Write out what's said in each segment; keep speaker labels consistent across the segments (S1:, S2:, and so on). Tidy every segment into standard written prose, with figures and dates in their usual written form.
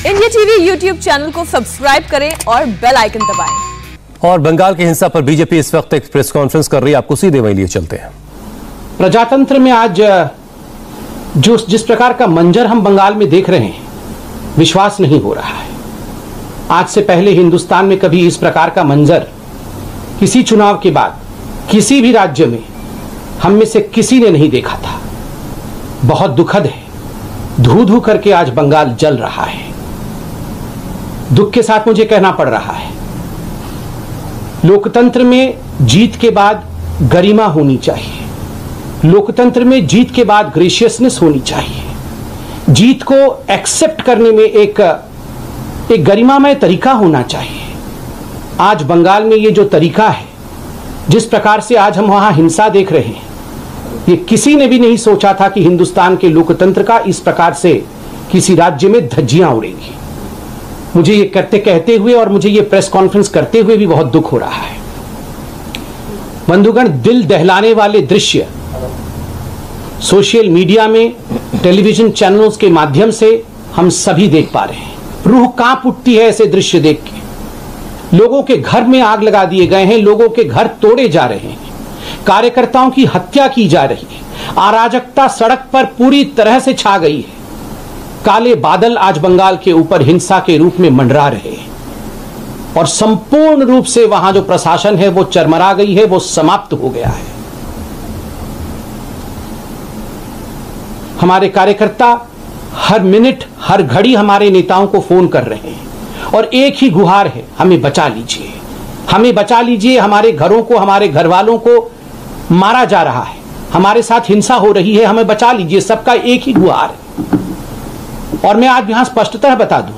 S1: India TV YouTube channel को subscribe करें और बेल आइकन दबाएं।
S2: और बंगाल की हिंसा पर बीजेपी इस वक्त एक प्रेस कॉन्फ्रेंस कर रही है, आपको सीधे वहीं लिए चलते हैं।
S3: प्रजातंत्र में आज जिस प्रकार का मंजर हम बंगाल में देख रहे हैं, विश्वास नहीं हो रहा है। आज से पहले हिंदुस्तान में कभी इस प्रकार का मंजर किसी चुनाव के बाद किसी भी राज्य में हम में से किसी ने नहीं देखा था। बहुत दुखद है, धू धू करके आज बंगाल जल रहा है। दुख के साथ मुझे कहना पड़ रहा है, लोकतंत्र में जीत के बाद गरिमा होनी चाहिए। लोकतंत्र में जीत के बाद ग्रेशियसनेस होनी चाहिए। जीत को एक्सेप्ट करने में एक गरिमामय तरीका होना चाहिए। आज बंगाल में ये जो तरीका है, जिस प्रकार से आज हम वहां हिंसा देख रहे हैं, ये किसी ने भी नहीं सोचा था कि हिंदुस्तान के लोकतंत्र का इस प्रकार से किसी राज्य में धज्जियां उड़ेंगी। मुझे ये कहते हुए और मुझे ये प्रेस कॉन्फ्रेंस करते हुए भी बहुत दुख हो रहा है। बंधुगण, दिल दहलाने वाले दृश्य सोशल मीडिया में, टेलीविजन चैनलों के माध्यम से हम सभी देख पा रहे हैं। रूह कांप उठती है ऐसे दृश्य देख के। लोगों के घर में आग लगा दिए गए हैं, लोगों के घर तोड़े जा रहे हैं, कार्यकर्ताओं की हत्या की जा रही है, अराजकता सड़क पर पूरी तरह से छा गई है। काले बादल आज बंगाल के ऊपर हिंसा के रूप में मंडरा रहे हैं और संपूर्ण रूप से वहां जो प्रशासन है वो चरमरा गई है, वो समाप्त हो गया है। हमारे कार्यकर्ता हर मिनट हर घड़ी हमारे नेताओं को फोन कर रहे हैं और एक ही गुहार है, हमें बचा लीजिए, हमें बचा लीजिए। हमारे घरों को, हमारे घर वालों को मारा जा रहा है, हमारे साथ हिंसा हो रही है, हमें बचा लीजिए। सबका एक ही गुहार है। और मैं आज यहां स्पष्टतः बता दूं,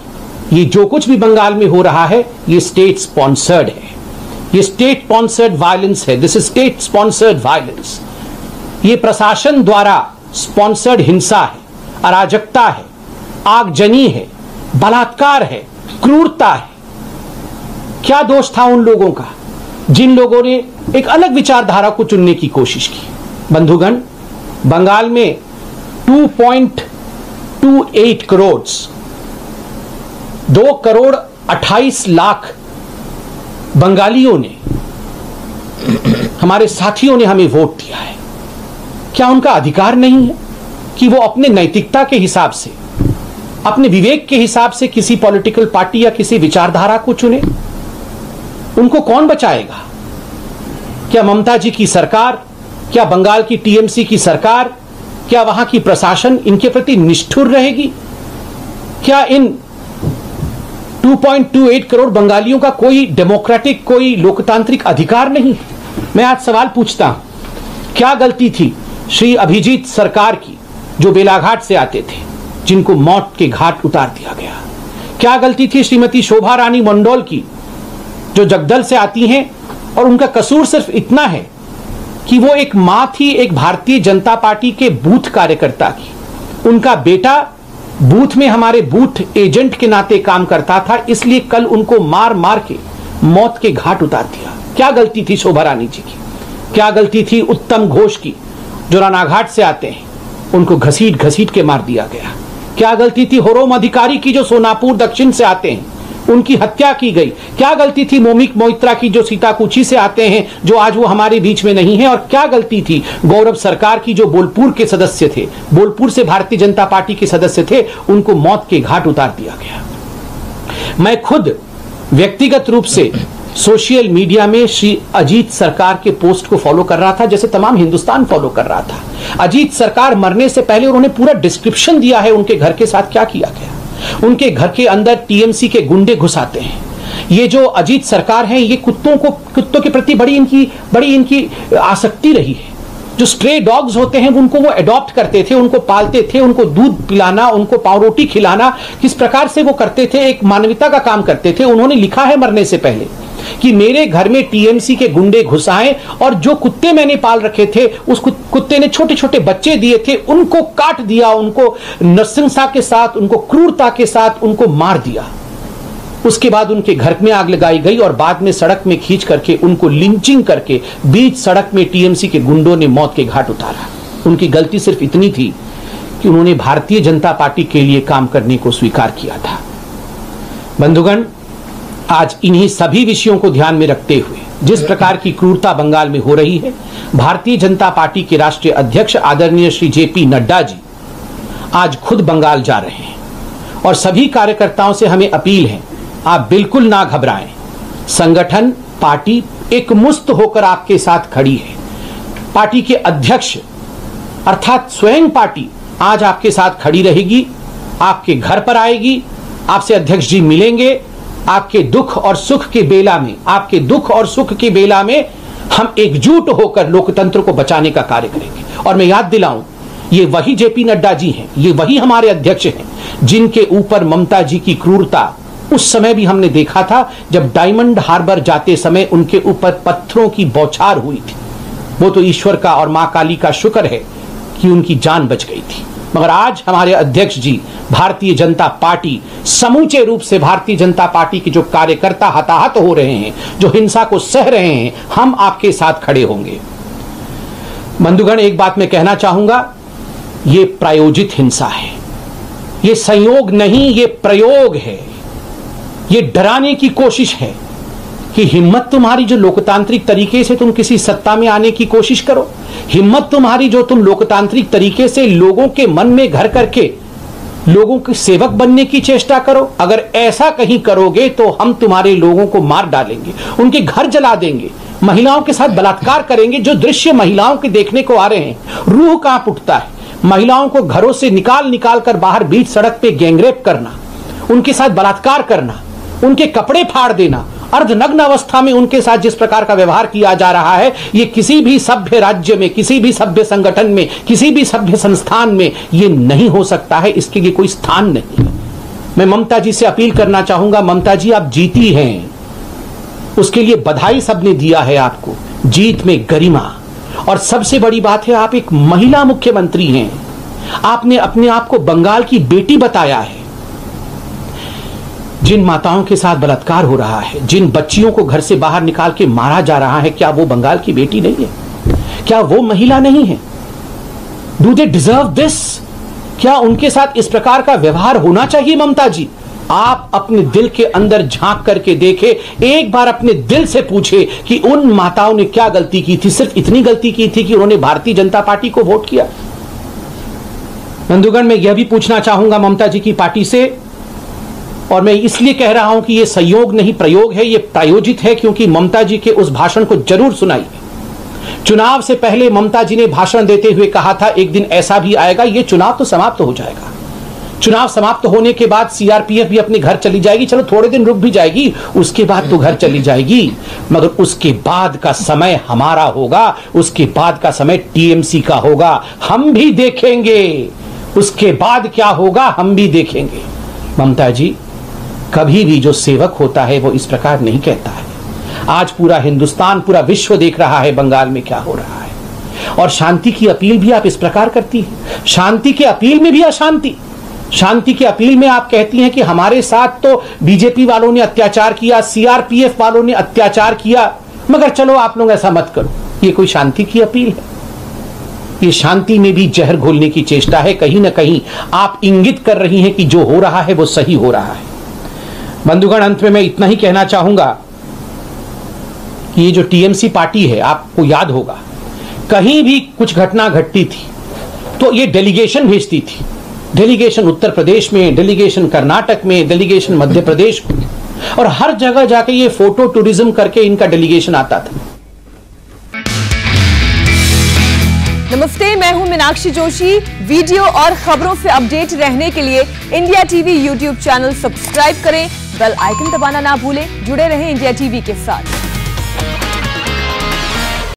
S3: ये जो कुछ भी बंगाल में हो रहा है, ये स्टेट स्पॉन्सर्ड है, ये स्टेट स्पॉन्सर्ड वायलेंस है। This is state sponsored violence. ये प्रशासन द्वारा स्पॉन्सर्ड हिंसा है, अराजकता है, आगजनी है, बलात्कार है, क्रूरता है। क्या दोष था उन लोगों का जिन लोगों ने एक अलग विचारधारा को चुनने की कोशिश की। बंधुगण, बंगाल में 2.28 करोड़ 2,28,00,000 बंगालियों ने, हमारे साथियों ने हमें वोट दिया है। क्या उनका अधिकार नहीं है कि वो अपने नैतिकता के हिसाब से, अपने विवेक के हिसाब से किसी पॉलिटिकल पार्टी या किसी विचारधारा को चुने? उनको कौन बचाएगा? क्या ममता जी की सरकार, क्या बंगाल की टीएमसी की सरकार, क्या वहां की प्रशासन इनके प्रति निष्ठुर रहेगी? क्या इन 2.28 करोड़ बंगालियों का कोई डेमोक्रेटिक, कोई लोकतांत्रिक अधिकार नहीं? मैं आज सवाल पूछता हूं, क्या गलती थी श्री अभिजीत सरकार की, जो बेलाघाट से आते थे, जिनको मौत के घाट उतार दिया गया? क्या गलती थी श्रीमती शोभा रानी मंडोल की, जो जगदल से आती हैं और उनका कसूर सिर्फ इतना है कि वो एक मां थी, एक भारतीय जनता पार्टी के बूथ कार्यकर्ता की। उनका बेटा बूथ में हमारे बूथ एजेंट के नाते काम करता था, इसलिए कल उनको मार मार के मौत के घाट उतार दिया। क्या गलती थी शोभा रानी जी की? क्या गलती थी उत्तम घोष की, जो रानाघाट से आते हैं, उनको घसीट घसीट के मार दिया गया? क्या गलती थी होरोम अधिकारी की, जो सोनापुर दक्षिण से आते हैं, उनकी हत्या की गई? क्या गलती थी मोमिक मोइत्रा की, जो सीताकुची से आते हैं, जो आज वो हमारे बीच में नहीं है? और क्या गलती थी गौरव सरकार की, जो बोलपुर के सदस्य थे, बोलपुर से भारतीय जनता पार्टी के सदस्य थे, उनको मौत के घाट उतार दिया गया? मैं खुद व्यक्तिगत रूप से सोशल मीडिया में श्री अजीत सरकार के पोस्ट को फॉलो कर रहा था, जैसे तमाम हिंदुस्तान फॉलो कर रहा था। अजीत सरकार मरने से पहले उन्होंने पूरा डिस्क्रिप्शन दिया है उनके घर के साथ क्या किया गया। उनके घर के अंदर टीएमसी के गुंडे घुस आते हैं। ये जो अजीत सरकार है, ये कुत्तों के प्रति बड़ी इनकी आसक्ति रही है। जो स्ट्रे डॉग्स होते हैं उनको वो अडॉप्ट करते थे, उनको पालते थे, उनको दूध पिलाना, उनको पाव रोटी खिलाना, किस प्रकार से वो करते थे, एक मानवता का काम करते थे। उन्होंने लिखा है मरने से पहले कि मेरे घर में टीएमसी के गुंडे घुस आए और जो कुत्ते मैंने पाल रखे थे, उस कुत्ते ने छोटे छोटे बच्चे दिए थे, उनको काट दिया, उनको नृशंसता के साथ, उनको क्रूरता के साथ उनको मार दिया। उसके बाद उनके घर में आग लगाई गई और बाद में सड़क में खींच करके उनको लिंचिंग करके बीच सड़क में टीएमसी के गुंडों ने मौत के घाट उतारा। उनकी गलती सिर्फ इतनी थी कि उन्होंने भारतीय जनता पार्टी के लिए काम करने को स्वीकार किया था। बंधुगण, आज इन्हीं सभी विषयों को ध्यान में रखते हुए जिस प्रकार की क्रूरता बंगाल में हो रही है, भारतीय जनता पार्टी के राष्ट्रीय अध्यक्ष आदरणीय श्री जेपी नड्डा जी आज खुद बंगाल जा रहे हैं और सभी कार्यकर्ताओं से हमें अपील है, आप बिल्कुल ना घबराएं। संगठन, पार्टी एकमुश्त होकर आपके साथ खड़ी है। पार्टी के अध्यक्ष अर्थात स्वयं पार्टी आज आपके साथ खड़ी रहेगी, आपके घर पर आएगी, आपसे अध्यक्ष जी मिलेंगे। आपके दुख और सुख के बेला में, आपके दुख और सुख के बेला में हम एकजुट होकर लोकतंत्र को बचाने का कार्य करेंगे। और मैं याद दिलाऊं, ये वही जेपी नड्डा जी हैं, ये वही हमारे अध्यक्ष हैं जिनके ऊपर ममता जी की क्रूरता उस समय भी हमने देखा था जब डायमंड हार्बर जाते समय उनके ऊपर पत्थरों की बौछार हुई थी। वो तो ईश्वर का और मां काली का शुक्र है कि उनकी जान बच गई थी। मगर आज हमारे अध्यक्ष जी, भारतीय जनता पार्टी, समूचे रूप से भारतीय जनता पार्टी के जो कार्यकर्ता हताहत हो रहे हैं, जो हिंसा को सह रहे हैं, हम आपके साथ खड़े होंगे। बंधुगण, एक बात मैं कहना चाहूंगा, ये प्रायोजित हिंसा है, ये संयोग नहीं, ये प्रयोग है, ये डराने की कोशिश है कि हिम्मत तुम्हारी जो लोकतांत्रिक तरीके से तुम किसी सत्ता में आने की कोशिश करो, हिम्मत तुम्हारी जो तुम लोकतांत्रिक तरीके से लोगों के मन में घर करके लोगों के सेवक बनने की चेष्टा करो। अगर ऐसा कहीं करोगे तो हम तुम्हारे लोगों को मार डालेंगे, उनके घर जला देंगे, महिलाओं के साथ बलात्कार करेंगे। जो दृश्य महिलाओं के देखने को आ रहे हैं, रूह कांप उठता है। महिलाओं को घरों से निकाल कर बाहर बीच सड़क पे गैंगरेप करना, उनके साथ बलात्कार करना, उनके कपड़े फाड़ देना, अर्धनग्न अवस्था में उनके साथ जिस प्रकार का व्यवहार किया जा रहा है, ये किसी भी सभ्य राज्य में, किसी भी सभ्य संगठन में, किसी भी सभ्य संस्थान में ये नहीं हो सकता है। इसके लिए कोई स्थान नहीं है। मैं ममता जी से अपील करना चाहूंगा, ममता जी आप जीती हैं, उसके लिए बधाई सबने दिया है आपको, जीत में गरिमा। और सबसे बड़ी बात है, आप एक महिला मुख्यमंत्री हैं, आपने अपने आप को बंगाल की बेटी बताया है। जिन माताओं के साथ बलात्कार हो रहा है, जिन बच्चियों को घर से बाहर निकाल के मारा जा रहा है, क्या वो बंगाल की बेटी नहीं है? क्या वो महिला नहीं है? Do they deserve this? क्या उनके साथ इस प्रकार का व्यवहार होना चाहिए? ममता जी, आप अपने दिल के अंदर झांक करके देखे, एक बार अपने दिल से पूछे कि उन माताओं ने क्या गलती की थी। सिर्फ इतनी गलती की थी कि उन्होंने भारतीय जनता पार्टी को वोट किया। बंधुगण, मैं यह भी पूछना चाहूंगा ममता जी की पार्टी से, और मैं इसलिए कह रहा हूं कि यह संयोग नहीं प्रयोग है, यह प्रायोजित है, क्योंकि ममता जी के उस भाषण को जरूर सुनाइए। चुनाव से पहले ममता जी ने भाषण देते हुए कहा था, एक दिन ऐसा भी आएगा, यह चुनाव तो समाप्त हो जाएगा, चुनाव समाप्त होने के बाद सीआरपीएफ भी अपने घर चली जाएगी, चलो थोड़े दिन रुक भी जाएगी, उसके बाद तो घर चली जाएगी, मगर उसके बाद का समय हमारा होगा, उसके बाद का समय टीएमसी का होगा, हम भी देखेंगे उसके बाद क्या होगा, हम भी देखेंगे। ममता जी, कभी भी जो सेवक होता है वो इस प्रकार नहीं कहता है। आज पूरा हिंदुस्तान, पूरा विश्व देख रहा है बंगाल में क्या हो रहा है, और शांति की अपील भी आप इस प्रकार करती हैं। शांति की अपील में भी अशांति, शांति की अपील में आप कहती हैं कि हमारे साथ तो बीजेपी वालों ने अत्याचार किया, सीआरपीएफ वालों ने अत्याचार किया, मगर चलो आप लोग ऐसा मत करो। ये कोई शांति की अपील है? ये शांति में भी जहर घोलने की चेष्टा है। कहीं ना कहीं आप इंगित कर रही हैं कि जो हो रहा है वो सही हो रहा है। बंधुगण, अंत में मैं इतना ही कहना चाहूंगा कि ये जो टीएमसी पार्टी है, आपको याद होगा कहीं भी कुछ घटना घटती थी तो ये डेलीगेशन भेजती थी, डेलीगेशन उत्तर प्रदेश में, डेलीगेशन कर्नाटक में, डेलीगेशन मध्य प्रदेश में, और हर जगह जाके ये फोटो टूरिज्म करके इनका डेलीगेशन आता था।
S1: नमस्ते, मैं हूं मीनाक्षी जोशी। वीडियो और खबरों से अपडेट रहने के लिए India TV YouTube channel subscribe करें, बेल आइकन दबाना ना भूलें। जुड़े रहें इंडिया टीवी के साथ।